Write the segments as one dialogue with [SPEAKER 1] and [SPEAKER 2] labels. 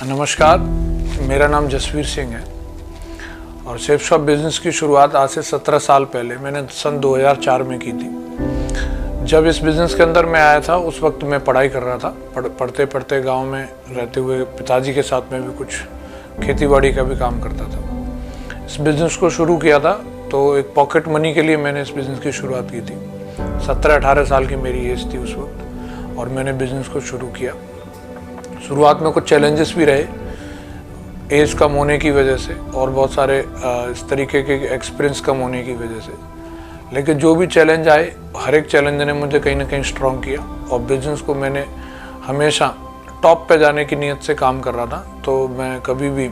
[SPEAKER 1] नमस्कार, मेरा नाम जसवीर सिंह है और शेफ शॉप बिज़नेस की शुरुआत आज से 17 साल पहले मैंने सन 2004 में की थी। जब इस बिज़नेस के अंदर मैं आया था उस वक्त मैं पढ़ाई कर रहा था। पढ़ते पढ़ते गांव में रहते हुए पिताजी के साथ में भी कुछ खेतीबाड़ी का भी काम करता था। इस बिज़नेस को शुरू किया था तो एक पॉकेट मनी के लिए मैंने इस बिज़नेस की शुरुआत की थी। 17-18 साल की मेरी एज थी उस वक्त और मैंने बिज़नेस को शुरू किया। शुरुआत में कुछ चैलेंजेस भी रहे, एज कम होने की वजह से और बहुत सारे इस तरीके के एक्सपीरियंस कम होने की वजह से, लेकिन जो भी चैलेंज आए हर एक चैलेंज ने मुझे कहीं ना कहीं स्ट्रॉन्ग किया और बिज़नेस को मैंने हमेशा टॉप पे जाने की नीयत से काम कर रहा था। तो मैं कभी भी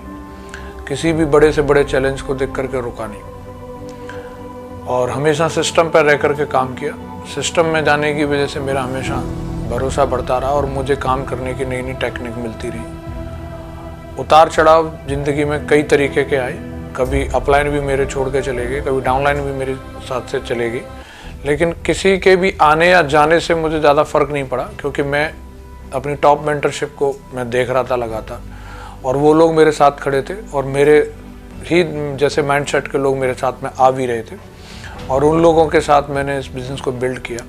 [SPEAKER 1] किसी भी बड़े से बड़े चैलेंज को देख करके रुका नहीं और हमेशा सिस्टम पर रह करके काम किया। सिस्टम में जाने की वजह से मेरा हमेशा भरोसा बढ़ता रहा और मुझे काम करने की नई नई टेक्निक मिलती रही। उतार चढ़ाव ज़िंदगी में कई तरीके के आए, कभी अपलाइन भी मेरे छोड़ के चले गए, कभी डाउनलाइन भी मेरे साथ से चलेगी, लेकिन किसी के भी आने या जाने से मुझे ज़्यादा फ़र्क नहीं पड़ा क्योंकि मैं अपनी टॉप मेंटरशिप को मैं देख रहा था लगातार और वो लोग मेरे साथ खड़े थे और मेरे ही जैसे माइंडसेट के लोग मेरे साथ में आ भी रहे थे और उन लोगों के साथ मैंने इस बिज़नेस को बिल्ड किया।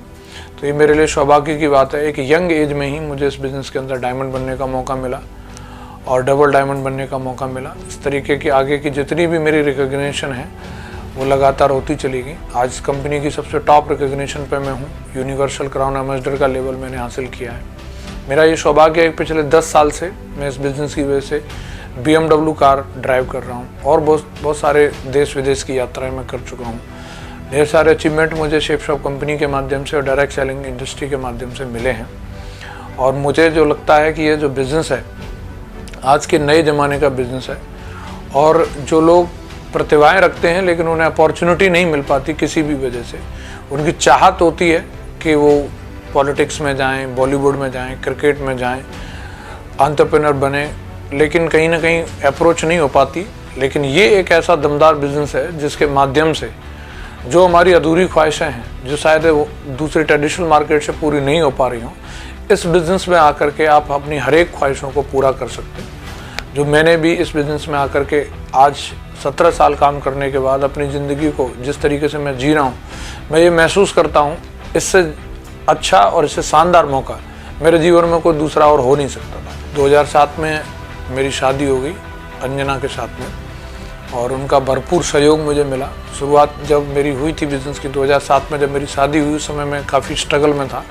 [SPEAKER 1] तो ये मेरे लिए सौभाग्य की बात है, एक यंग एज में ही मुझे इस बिज़नेस के अंदर डायमंड बनने का मौका मिला और डबल डायमंड बनने का मौका मिला। इस तरीके की आगे की जितनी भी मेरी रिकॉग्निशन है वो लगातार होती चली गई। आज कंपनी की सबसे टॉप रिकॉग्निशन पे मैं हूँ। यूनिवर्सल क्राउन एम्बेसडर का लेवल मैंने हासिल किया है। मेरा ये सौभाग्य है कि पिछले 10 साल से मैं इस बिज़नेस की वजह से BMW कार ड्राइव कर रहा हूँ और बहुत सारे देश विदेश की यात्राएँ मैं कर चुका हूँ। ढेर सारे अचीवमेंट मुझे शेफ शॉप कंपनी के माध्यम से और डायरेक्ट सेलिंग इंडस्ट्री के माध्यम से मिले हैं और मुझे जो लगता है कि ये जो बिज़नेस है आज के नए ज़माने का बिज़नेस है और जो लोग प्रतिभाएं रखते हैं लेकिन उन्हें अपॉर्चुनिटी नहीं मिल पाती किसी भी वजह से, उनकी चाहत होती है कि वो पॉलिटिक्स में जाएं, बॉलीवुड में जाएं, क्रिकेट में जाएं, एंटरप्रेन्योर बने, लेकिन कहीं ना कहीं अप्रोच नहीं हो पाती। लेकिन ये एक ऐसा दमदार बिज़नेस है जिसके माध्यम से जो हमारी अधूरी ख्वाहिशें हैं जो शायद वो दूसरी ट्रेडिशनल मार्केट से पूरी नहीं हो पा रही हों, इस बिज़नेस में आकर के आप अपनी हर एक ख्वाहिशों को पूरा कर सकते हैं। जो मैंने भी इस बिज़नेस में आकर के आज 17 साल काम करने के बाद अपनी ज़िंदगी को जिस तरीके से मैं जी रहा हूँ, मैं ये महसूस करता हूँ इससे अच्छा और इससे शानदार मौका मेरे जीवन में कोई दूसरा और हो नहीं सकता था। 2007 में मेरी शादी हो गई अंजना के साथ में और उनका भरपूर सहयोग मुझे मिला। शुरुआत जब मेरी हुई थी बिज़नेस की 2007 में, जब मेरी शादी हुई उस समय मैं काफ़ी स्ट्रगल में था।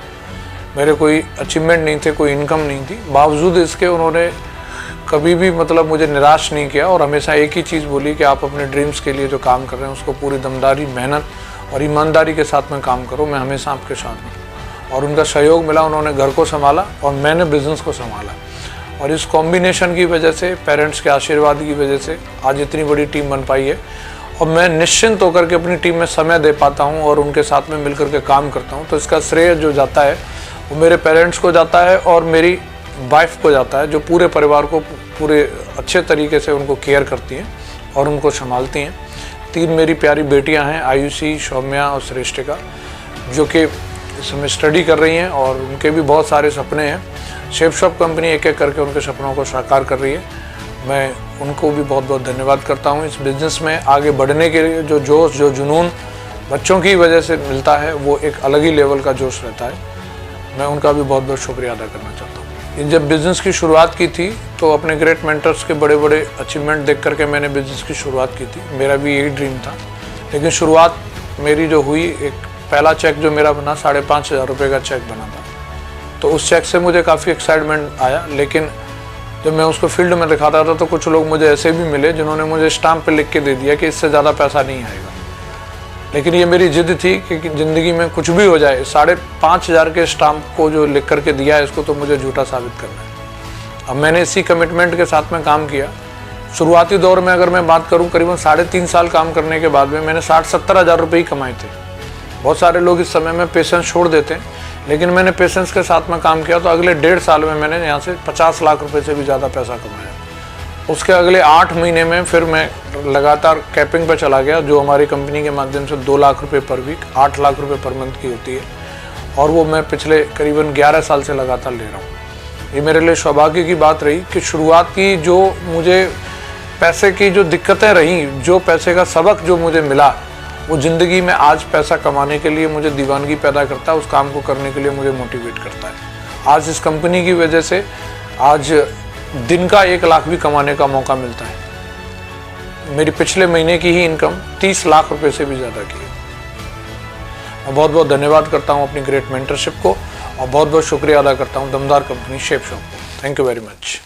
[SPEAKER 1] मेरे कोई अचीवमेंट नहीं थे, कोई इनकम नहीं थी। बावजूद इसके उन्होंने कभी भी मुझे निराश नहीं किया और हमेशा एक ही चीज़ बोली कि आप अपने ड्रीम्स के लिए जो काम कर रहे हैं उसको पूरी दमदारी, मेहनत और ईमानदारी के साथ में काम करो, मैं हमेशा आपके साथ हूँ। और उनका सहयोग मिला, उन्होंने घर को संभाला और मैंने बिज़नेस को संभाला और इस कॉम्बिनेशन की वजह से, पेरेंट्स के आशीर्वाद की वजह से आज इतनी बड़ी टीम बन पाई है और मैं निश्चिंत होकर के अपनी टीम में समय दे पाता हूं और उनके साथ में मिलकर के काम करता हूं। तो इसका श्रेय जो जाता है वो मेरे पेरेंट्स को जाता है और मेरी वाइफ को जाता है, जो पूरे परिवार को पूरे अच्छे तरीके से उनको केयर करती हैं और उनको संभालती हैं। 3 मेरी प्यारी बेटियाँ हैं, आयुषी, सौम्या और श्रेष्ठिका, जो कि इस समय स्टडी कर रही हैं और उनके भी बहुत सारे सपने हैं। शेफ शॉप कंपनी एक एक करके उनके सपनों को साकार कर रही है। मैं उनको भी बहुत बहुत धन्यवाद करता हूँ। इस बिज़नेस में आगे बढ़ने के लिए जो जोश, जो जुनून बच्चों की वजह से मिलता है वो एक अलग ही लेवल का जोश रहता है। मैं उनका भी बहुत बहुत शुक्रिया अदा करना चाहता हूँ। जब बिज़नेस की शुरुआत की थी तो अपने ग्रेट मेंटर्स के बड़े बड़े अचीवमेंट देख करके मैंने बिज़नेस की शुरुआत की थी। मेरा भी यही ड्रीम था, लेकिन शुरुआत मेरी जो हुई, एक पहला चेक जो मेरा बना 5,500 रुपये का चेक बना था, तो उस चेक से मुझे काफ़ी एक्साइटमेंट आया। लेकिन जब मैं उसको फील्ड में दिखाता था तो कुछ लोग मुझे ऐसे भी मिले जिन्होंने मुझे स्टाम्प पे लिख के दे दिया कि इससे ज़्यादा पैसा नहीं आएगा। लेकिन ये मेरी जिद थी कि ज़िंदगी में कुछ भी हो जाए, 5,500 के स्टाम्प को जो लिख करके दिया है इसको तो मुझे झूठा साबित करना है। अब मैंने इसी कमिटमेंट के साथ में काम किया। शुरुआती दौर में अगर मैं बात करूँ, करीबन 3.5 साल काम करने के बाद में मैंने 60-70 हज़ार रुपये ही कमाए थे। बहुत सारे लोग इस समय में पेशेंस छोड़ देते हैं, लेकिन मैंने पेशेंस के साथ में काम किया तो अगले 1.5 साल में मैंने यहाँ से 50 लाख रुपए से भी ज़्यादा पैसा कमाया। उसके अगले 8 महीने में फिर मैं लगातार कैपिंग पर चला गया, जो हमारी कंपनी के माध्यम से 2 लाख रुपए पर वीक, 8 लाख रुपए पर मंथ की होती है और वो मैं पिछले करीबन 11 साल से लगातार ले रहा हूँ। ये मेरे लिए सौभाग्य की बात रही कि शुरुआत की जो मुझे पैसे की जो दिक्कतें रहीं, जो पैसे का सबक जो मुझे मिला, वो ज़िंदगी में आज पैसा कमाने के लिए मुझे दीवानगी पैदा करता है, उस काम को करने के लिए मुझे मोटिवेट करता है। आज इस कंपनी की वजह से आज दिन का 1 लाख भी कमाने का मौका मिलता है। मेरी पिछले महीने की ही इनकम 30 लाख रुपए से भी ज़्यादा की है। मैं बहुत बहुत धन्यवाद करता हूँ अपनी ग्रेट मेंटरशिप को और बहुत बहुत शुक्रिया अदा करता हूँ दमदार कंपनी शेप शॉप को। Thank you very much.